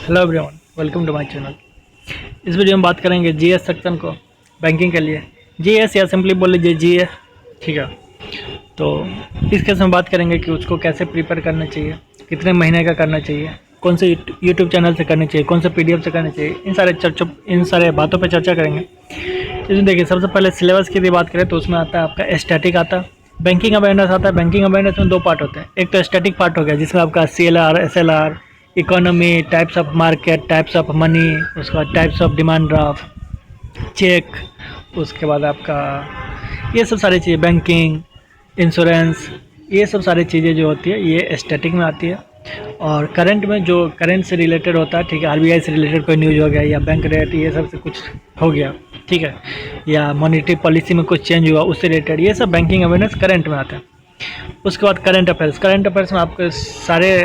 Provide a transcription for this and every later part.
Hello everyone, welcome to my channel. इस video में बात करेंगे जीएस सेक्शन को बैंकिंग के लिए। जीएस या सिंपली बोल लीजिए जीए, ठीक है। तो इस केस में बात करेंगे कि उसको कैसे प्रिपेयर करना चाहिए, कितने महीने का करना चाहिए, कौन से यूट्यूब चैनल से करनी चाहिए, कौन से पीडीएफ से करनी चाहिए, इन सारे बातों पर चर्चा करेंगे। इसमें देखिए, सबसे पहले सिलेबस की यदि बात करें तो उसमें आता है आपका स्टैटिक आता है, बैंकिंग अवेयरनेस आता है। बैंकिंग अवेयरनेस में दो पार्ट होते हैं। एक तो स्टैटिक पार्ट हो गया जिसमें आपका CLR, SLR, economy, types of market, types of money, उसके बाद types of demand draft, cheque, उसके बाद आपका ये सब सारी चीज़ें, बैंकिंग, इंश्योरेंस, ये सब सारी चीज़ें जो होती है ये स्टैटिक में आती है। और करंट में जो करंट से रिलेटेड होता है, ठीक है, RBI से रिलेटेड कोई न्यूज़ हो गया या बैंक रेट ये सब से कुछ हो गया, ठीक है, या मॉनेटरी पॉलिसी में कुछ चेंज हुआ उससे रिलेटेड, ये सब बैंकिंग अवेयरनेस करंट में आता है। उसके बाद करंट अफेयर्स में आपके सारे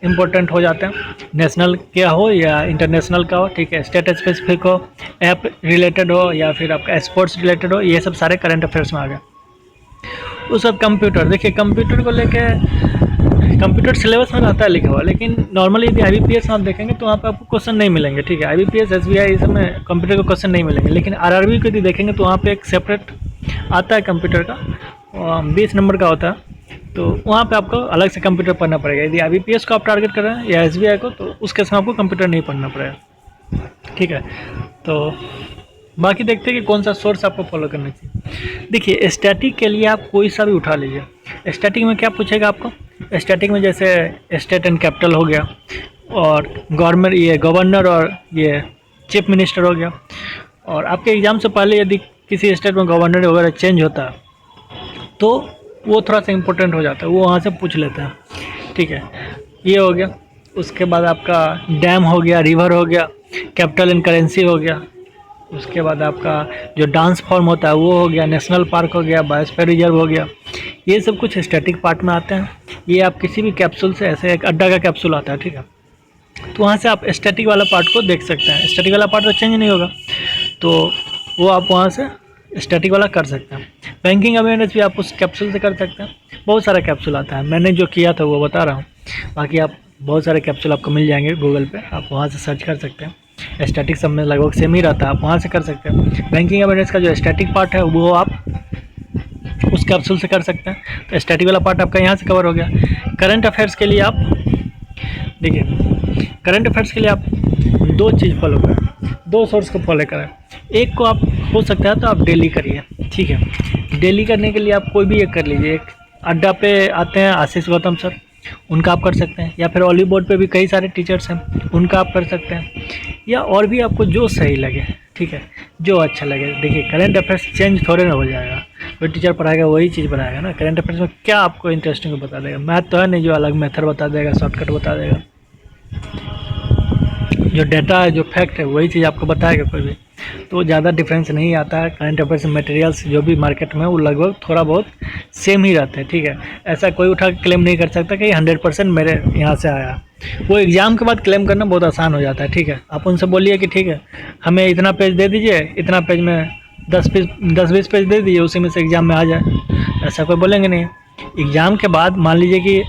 इम्पोर्टेंट हो जाते हैं, नेशनल क्या हो या इंटरनेशनल का हो, ठीक है, स्टेट स्पेसिफिक हो, ऐप रिलेटेड हो या फिर आपका स्पोर्ट्स रिलेटेड हो, ये सब सारे करंट अफेयर्स में आ गए। उस सब कंप्यूटर, देखिए कंप्यूटर को लेके कंप्यूटर सिलेबस में रहता है लिखा हुआ, लेकिन नॉर्मली यदि IBPS में आप देखेंगे तो वहाँ पे आपको क्वेश्चन नहीं मिलेंगे, ठीक है। IBPS, SBI इस में कंप्यूटर के क्वेश्चन नहीं मिलेंगे, लेकिन RRB को यदि देखेंगे तो वहाँ पे एक सेपरेट आता है कंप्यूटर का, 20 नंबर का होता है। तो वहाँ पे आपको अलग से कंप्यूटर पढ़ना पड़ेगा। यदि IBPS को आप टारगेट कर रहे हैं या SBI को, तो उस केस में आपको कंप्यूटर नहीं पढ़ना पड़ेगा, ठीक है। तो बाकी देखते हैं कि कौन सा सोर्स आपको फॉलो करना चाहिए। देखिए, स्टैटिक के लिए आप कोई सा भी उठा लीजिए। स्टैटिक में क्या पूछेगा आपको, स्टैटिक में जैसे स्टेट एंड कैपिटल हो गया, और गवर्नमेंट, ये गवर्नर और ये चीफ मिनिस्टर हो गया। और आपके एग्ज़ाम से पहले यदि किसी स्टेट में गवर्नर वगैरह चेंज होता है तो वो थोड़ा सा इम्पोर्टेंट हो जाता है, वो वहाँ से पूछ लेते हैं, ठीक है, ये हो गया। उसके बाद आपका डैम हो गया, रिवर हो गया, कैपिटल एंड करेंसी हो गया। उसके बाद आपका जो डांस फॉर्म होता है वो हो गया, नेशनल पार्क हो गया, बायोस्फीयर रिजर्व हो गया। ये सब कुछ स्टैटिक पार्ट में आते हैं। ये आप किसी भी कैप्सूल से, ऐसे एक अड्डा का कैप्सूल आता है, ठीक है, तो वहाँ से आप स्टैटिक वाला पार्ट को देख सकते हैं। स्टैटिक वाला पार्ट तो चेंज नहीं होगा, तो वो आप वहाँ से स्टैटिक वाला कर सकते हैं। बैंकिंग अवेयरनेस भी आप उस कैप्सूल से कर सकते हैं। बहुत सारा कैप्सूल आता है, मैंने जो किया था वो बता रहा हूँ। बाकी आप बहुत सारे कैप्सूल आपको मिल जाएंगे गूगल पे, आप वहाँ से सर्च कर सकते हैं। स्टैटिक सब में लगभग सेम ही रहता है, आप वहाँ से कर सकते हैं। बैंकिंग अवेयरनेस का जो स्टैटिक पार्ट है वो आप उस कैप्सूल से कर सकते हैं। तो स्टैटिक वाला पार्ट आपका यहाँ से कवर हो गया। करंट अफेयर्स के लिए आप देखिए, करंट अफेयर्स के लिए आप दो चीज़ फॉलो करें, दो सोर्स को फॉलो करें। एक को आप हो सकता है तो आप डेली करिए, ठीक है। डेली करने के लिए आप कोई भी एक कर लीजिए। एक अड्डा पे आते हैं आशीष गौतम सर, उनका आप कर सकते हैं, या फिर ऑली बोर्ड पे भी कई सारे टीचर्स हैं, उनका आप कर सकते हैं, या और भी आपको जो सही लगे, ठीक है, जो अच्छा लगे। देखिए, करंट अफेयर्स चेंज थोड़े ना हो जाएगा, कोई टीचर पढ़ाएगा वही चीज़ पढ़ाएगा ना। करंट अफेयर्स में क्या आपको इंटरेस्टिंग बता देगा, मैथ तो है नहीं जो अलग मेथड बता देगा, शॉर्टकट बता देगा। जो डाटा है, जो फैक्ट है, वही चीज़ आपको बताएगा कोई भी, तो ज़्यादा डिफरेंस नहीं आता है। करंट अफेयर्स मटेरियल्स जो भी मार्केट में वो लगभग थोड़ा बहुत सेम ही रहते हैं, ठीक है। ऐसा कोई उठा के क्लेम नहीं कर सकता कि 100% मेरे यहाँ से आया। वो एग्ज़ाम के बाद क्लेम करना बहुत आसान हो जाता है, ठीक है। आप उनसे बोलिए कि ठीक है हमें इतना पेज दे दीजिए, इतना पेज में 10-20 पेज दे दीजिए, उसी में से एग्ज़ाम में आ जाए, ऐसा कोई बोलेंगे नहीं। एग्ज़ाम के बाद मान लीजिए कि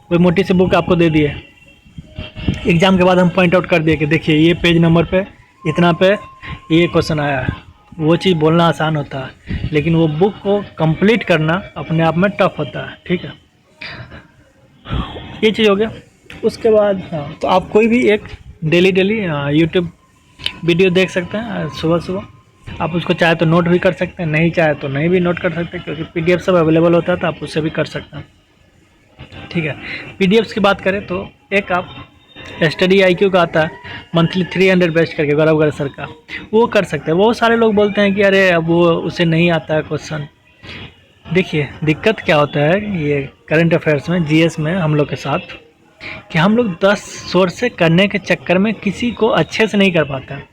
कोई मोटी सी बुक आपको दे दिए, एग्ज़ाम के बाद हम पॉइंट आउट कर दिए कि देखिए ये पेज नंबर पे इतना पे ये क्वेश्चन आया है, वो चीज़ बोलना आसान होता है, लेकिन वो बुक को कंप्लीट करना अपने आप में टफ होता है, ठीक है। ये चीज़ हो गया। उसके बाद हाँ, तो आप कोई भी एक डेली यूट्यूब वीडियो देख सकते हैं सुबह सुबह। आप उसको चाहे तो नोट भी कर सकते हैं, नहीं चाहे तो नहीं भी नोट कर सकते, क्योंकि PDF सब अवेलेबल होता है, तो आप उससे भी कर सकते हैं, ठीक है। PDFs की बात करें तो एक आप स्टडी IQ का आता है मंथली 300 बेस्ट करके, गौरव सर का, वो कर सकते हैं। वो सारे लोग बोलते हैं कि अरे अब वो उसे नहीं आता है क्वेश्चन। देखिए, दिक्कत क्या होता है ये करंट अफेयर्स में, GS में हम लोग के साथ, कि हम लोग 10 सोर्स से करने के चक्कर में किसी को अच्छे से नहीं कर पाते हैं।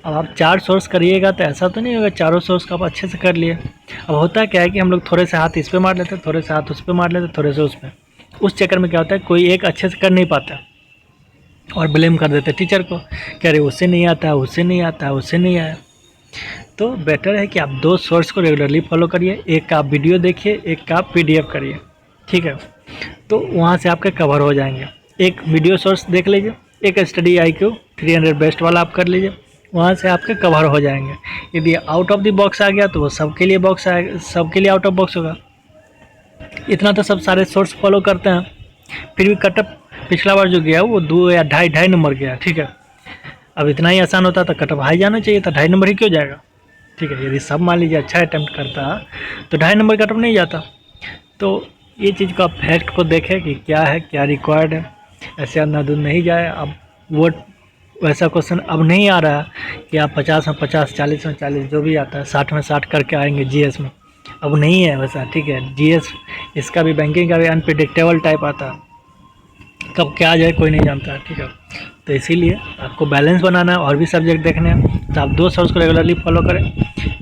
अब आप 4 सोर्स करिएगा तो ऐसा तो नहीं होगा चारों सोर्स का आप अच्छे से कर लिए। अब होता क्या है कि हम लोग थोड़े से हाथ इस पर मार लेते हैं, थोड़े से हाथ उस पर मार लेते हैं, थोड़े से उस पर, उस चक्कर में क्या होता है कोई एक अच्छे से कर नहीं पाता और ब्लेम कर देते टीचर को कि अरे उससे नहीं आता है, उससे नहीं आता है, उससे नहीं आया। तो बेटर है कि आप 2 सोर्स को रेगुलरली फॉलो करिए, एक का आप वीडियो देखिए, एक का आप PDF करिए, ठीक है। तो वहाँ से आपके कवर हो जाएंगे। एक वीडियो सोर्स देख लीजिए, एक स्टडी IQ 300 बेस्ट वाला आप कर लीजिए, वहाँ से आपके कवर हो जाएंगे। यदि आउट ऑफ द बॉक्स आ गया तो वो सबके लिए बॉक्स आएगा, सबके लिए आउट ऑफ बॉक्स होगा। इतना तो सब सारे सोर्स फॉलो करते हैं, फिर भी कटअप पिछला बार जो गया वो 2 या ढाई नंबर गया, ठीक है। अब इतना ही आसान होता तो कटअप हाई जाना चाहिए था, 2.5 नंबर ही क्यों जाएगा, ठीक है। यदि सब मान लीजिए अच्छा अटैम्प्ट करता तो 2.5 नंबर कटअप नहीं जाता। तो ये चीज़ को आप फैक्ट को देखें कि क्या है, क्या रिक्वायर्ड है, ऐसे अंधाधुंध नहीं जाए। अब वो वैसा क्वेश्चन अब नहीं आ रहा कि आप 50 में 50, 40 में 40, जो भी आता है 60 में 60 करके आएंगे जीएस में, अब नहीं है वैसा, ठीक है। जीएस इसका भी, बैंकिंग का भी अनप्रिडिक्टेबल टाइप आता है, कब क्या आ जाए कोई नहीं जानता है, ठीक है। तो इसीलिए आपको बैलेंस बनाना है, और भी सब्जेक्ट देखने हैं, तो आप 2 सोर्स को रेगुलरली फॉलो करें,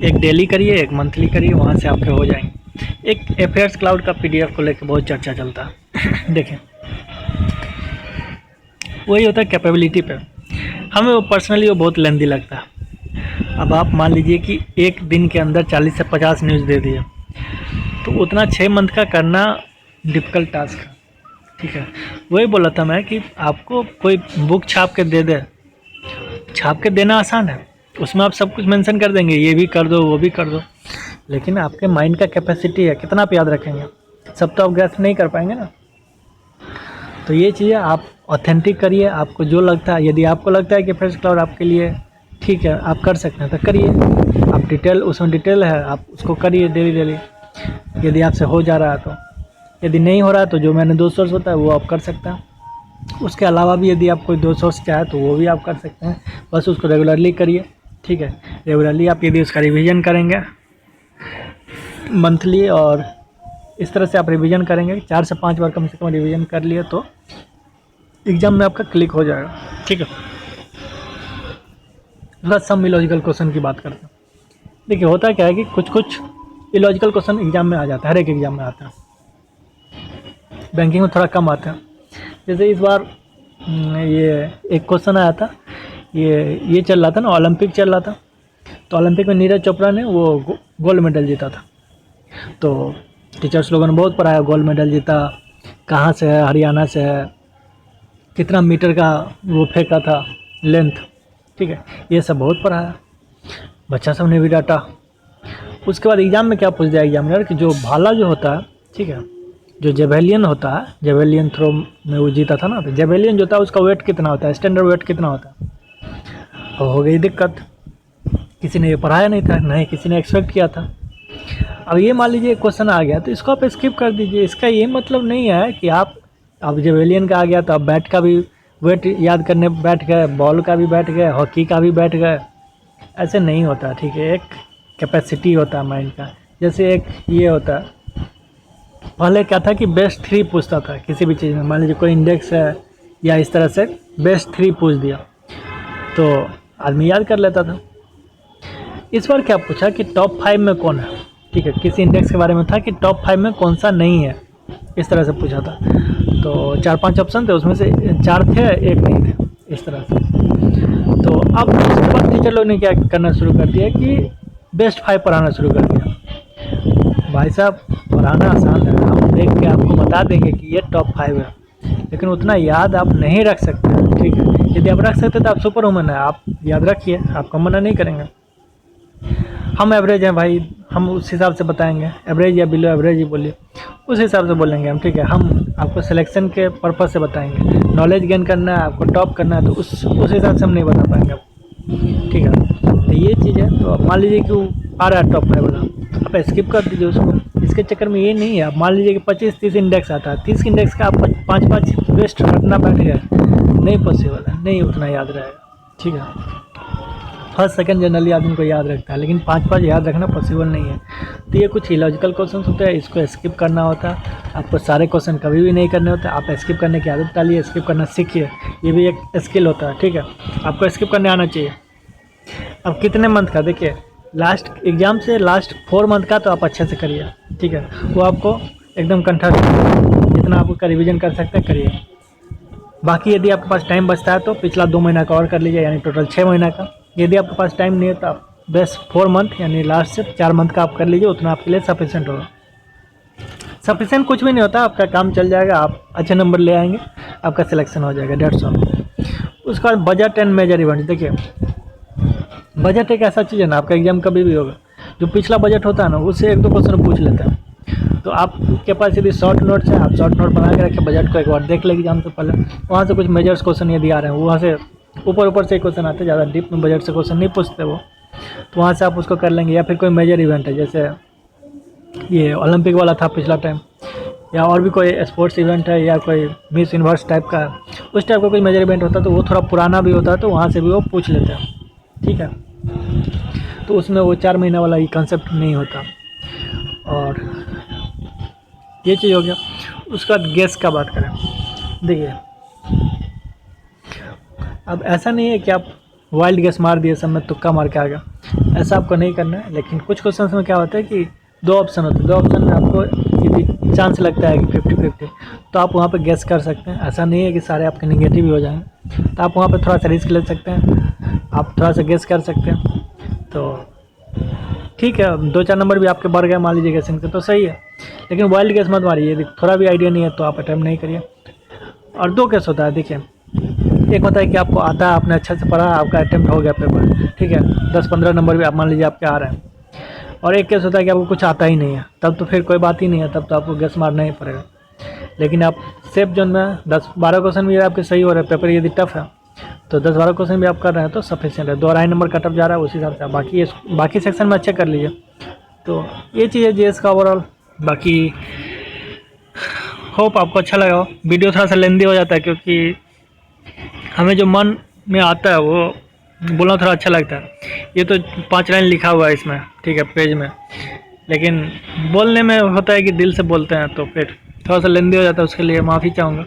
एक डेली करिए, एक मंथली करिए, वहाँ से आपके हो जाएंगे। एक अफेयर्स क्लाउड का PDF को लेकर बहुत चर्चा चलता है देखें, वही होता है कैपेबिलिटी पे, हमें वो पर्सनली वो बहुत लेंदी लगता है। अब आप मान लीजिए कि एक दिन के अंदर 40 से 50 न्यूज़ दे दिए, तो उतना 6 मंथ का करना डिफ़िकल्ट टास्क है, ठीक है। वही बोला था मैं कि आपको कोई बुक छाप के दे दे, छाप के देना आसान है, उसमें आप सब कुछ मेंशन कर देंगे, ये भी कर दो वो भी कर दो, लेकिन आपके माइंड का कैपेसिटी है, कितना आप याद रखेंगे, सब तो आप ग्रैस्प नहीं कर पाएंगे ना। तो ये चीज़ें आप ऑथेंटिक करिए, आपको जो लगता है, यदि आपको लगता है कि अफेयर्स क्लाउड आपके लिए ठीक है, आप कर सकते हैं तो करिए, आप डिटेल, उसमें डिटेल है, आप उसको करिए डेली, यदि आपसे हो जा रहा है तो। यदि नहीं हो रहा है तो जो मैंने 2 सोर्स होता है वो आप कर सकते हैं। उसके अलावा भी यदि आप कोई 2 सोर्स चाहे तो वो भी आप कर सकते हैं, बस उसको रेगुलरली करिए, ठीक है। रेगुलरली आप यदि उसका रिवीजन करेंगे मंथली, और इस तरह से आप रिवीजन करेंगे 4 से 5 बार कम से कम रिवीजन कर लिए तो एग्ज़ाम में आपका क्लिक हो जाएगा, ठीक है। बस सम इलॉजिकल क्वेश्चन की बात करते हैं। देखिए होता क्या है कि कुछ इलॉजिकल क्वेश्चन एग्ज़ाम में आ जाता है, हर एक एग्ज़ाम में आता है, बैंकिंग में थोड़ा कम आता है। जैसे इस बार ये एक क्वेश्चन आया था, ये चल रहा था ना, ओलंपिक चल रहा था, तो ओलंपिक में नीरज चोपड़ा ने वो गोल्ड मेडल जीता था। तो टीचर्स लोगों ने बहुत पढ़ाया, गोल्ड मेडल जीता, कहाँ से है, हरियाणा से है, कितना मीटर का वो फेंका था लेंथ, ठीक है, ये सब बहुत पढ़ाया, बच्चा सब ने भी डाटा। उसके बाद एग्ज़ाम में क्या पूछ दिया एग्जामिनर कि जो भाला जो होता है, ठीक है, जो जेवेलियन होता है, जेवेलियन थ्रो में वो जीता था ना, तो जेवेलियन जो होता है उसका वेट कितना होता है, स्टैंडर्ड वेट कितना होता है। और हो गई दिक्कत, किसी ने ये पढ़ाया नहीं था, नहीं किसी ने एक्सपेक्ट किया था। अब ये मान लीजिए क्वेश्चन आ गया तो इसको आप स्किप कर दीजिए। इसका ये मतलब नहीं है कि आप, अब जेवेलियन का आ गया तो आप बैट का भी वेट याद करने बैठ गए, बॉल का भी बैठ गए, हॉकी का भी बैठ गए, ऐसे नहीं होता, ठीक है। एक कैपेसिटी होता है माइंड का, जैसे एक ये होता है, पहले क्या था कि बेस्ट 3 पूछता था किसी भी चीज़ में, मान लीजिए कोई इंडेक्स है या इस तरह से बेस्ट 3 पूछ दिया तो आदमी याद कर लेता था। इस बार क्या पूछा कि टॉप 5 में कौन है, ठीक है, किसी इंडेक्स के बारे में था कि टॉप 5 में कौन सा नहीं है, इस तरह से पूछा था। तो 4-5 ऑप्शन थे, उसमें से 4 थे, 1 नहीं थे, इस तरह से। तो अब उसके बाद टीचर लोग ने क्या करना शुरू कर दिया कि बेस्ट 5 पढ़ाना शुरू कर दिया। भाई साहब पढ़ाना आसान है, हम देख के आपको बता देंगे कि ये टॉप 5 है, लेकिन उतना याद आप नहीं रख सकते, ठीक है। यदि आप रख सकते तो आप सुपर वुमन है, आप याद रखिए, आपको मना नहीं करेंगे। हम एवरेज हैं भाई, हम उस हिसाब से बताएंगे, एवरेज या बिलो एवरेज ही बोलिए, उस हिसाब से बोलेंगे हम, ठीक है। हम आपको सिलेक्शन के पर्पज़ से बताएंगे, नॉलेज गेन करना है, आपको टॉप करना है, तो उस हिसाब से हम नहीं बता पाएंगे, ठीक है। तो ये चीज़ है। तो मान लीजिए कि वो आ रहा है टॉप 5 वाला, आप स्किप कर दीजिए उसको। इसके चक्कर में ये नहीं है, आप मान लीजिए कि 25-30 इंडेक्स आता है, 30 इंडेक्स का आप 5-5 बेस्ट रखना बैठ गया, नहीं पॉसिबल है, नहीं उतना याद रहेगा, ठीक है। फर्स्ट सेकंड जनरली आदमी को याद रखता है, लेकिन 5-5 याद रखना पॉसिबल नहीं है। तो ये कुछ इलॉजिकल क्वेश्चन होते हैं, इसको स्किप करना होता है। आपको सारे क्वेश्चन कभी भी नहीं करने होते, आप स्किप करने की आदत डालिए, स्किप करना सीखिए, ये भी एक स्किल होता है, ठीक है। आपको स्किप करने आना चाहिए। अब कितने मंथ का, देखिए लास्ट एग्ज़ाम से लास्ट 4 मंथ का तो आप अच्छे से करिए, ठीक है, वो आपको एकदम कंठस्थ, जितना आप उसका रिविज़न कर सकते हैं करिए। बाकी यदि आपके पास टाइम बचता है तो पिछला 2 महीना का और कर लीजिए, यानी टोटल 6 महीना का। यदि आपके पास टाइम नहीं है तो आप बस 4 मंथ यानी लास्ट से 4 मंथ का आप कर लीजिए, उतना आपके लिए सफिशेंट होगा। सफिशेंट कुछ भी नहीं होता, आपका काम चल जाएगा, आप अच्छे नंबर ले आएंगे, आपका सिलेक्शन हो जाएगा, डेट्स ऑल। उसका बजट एंड मेजर इवेंट। देखिए बजट एक ऐसा चीज़ है ना, आपका एग्जाम कभी भी होगा, जो पिछला बजट होता है ना उससे 1-2 क्वेश्चन पूछ लेते हैं। तो आपके पास यदि शॉर्ट नोट्स है, आप शॉर्ट नोट बना के रखें, बजट को एक बार देख लें एग्जाम से पहले, वहाँ से कुछ मेजर्स क्वेश्चन यदि आ रहे हैं, वहाँ से ऊपर से क्वेश्चन आते हैं, ज़्यादा डीप में बजट से क्वेश्चन नहीं पूछते वो, तो वहाँ से आप उसको कर लेंगे। या फिर कोई मेजर इवेंट है, जैसे ये ओलंपिक वाला था पिछला टाइम, या और भी कोई स्पोर्ट्स इवेंट है, या कोई मिस यूनिवर्स टाइप का, उस टाइप का कोई मेजर इवेंट होता है, तो वो थोड़ा पुराना भी होता है, तो वहाँ से भी वो पूछ लेते हैं। ठीक है, तो उसमें वो 4 महीना वाला ये कंसेप्ट नहीं होता। और ये चीज़ हो गया। उसके बाद गैस का बात करें, देखिए अब ऐसा नहीं है कि आप वाइल्ड गैस मार दिए, सब में तुक्का मार के आ गया, ऐसा आपको नहीं करना है। लेकिन कुछ क्वेश्चन में क्या होता है कि 2 ऑप्शन होते हैं, 2 ऑप्शन में आपको यदि चांस लगता है कि 50-50, तो आप वहाँ पे गैस कर सकते हैं। ऐसा नहीं है कि सारे आपके निगेटिव ही हो जाएंगे, तो आप वहाँ पे थोड़ा सा रिस्क ले सकते हैं, आप थोड़ा सा गैस कर सकते हैं। तो ठीक है, 2-4 नंबर भी आपके बढ़ गए मान लीजिए गैसिंग से, तो सही है। लेकिन वाइल्ड गैस मत मारिए, यदि थोड़ा भी आइडिया नहीं है तो आप अटैम्प्ट नहीं करिए। और 2 केस होता है, देखिए एक होता है कि आपको आता है, आपने अच्छे से पढ़ा, आपका अटैम्प्ट हो गया पेपर, ठीक है, 10-15 नंबर भी आप मान लीजिए आपके आ रहे हैं। और एक केस होता है कि आपको कुछ आता ही नहीं है, तब तो फिर कोई बात ही नहीं है, तब तो आपको गैस मारना ही पड़ेगा। लेकिन आप सेफ जोन में 10-12 क्वेश्चन भी आपके सही हो रहे हैं, पेपर यदि टफ है तो 10-12 क्वेश्चन भी आप कर रहे हैं तो सफिशिएंट है। 2-2.5 नंबर का टफ जा रहा है, उसी हिसाब से बाकी सेक्शन में अच्छे कर लीजिए। तो ये चीज़ है जीएस का ओवरऑल। बाकी होप आपको अच्छा लगा हो। वीडियो थोड़ा सा लेंदी हो जाता है, क्योंकि हमें जो मन में आता है वो बोलना थोड़ा अच्छा लगता है। ये तो 5 लाइन लिखा हुआ है इसमें, ठीक है, पेज में, लेकिन बोलने में होता है कि दिल से बोलते हैं, तो फिर थोड़ा सा लेंदी हो जाता है, उसके लिए माफ़ी चाहूँगा।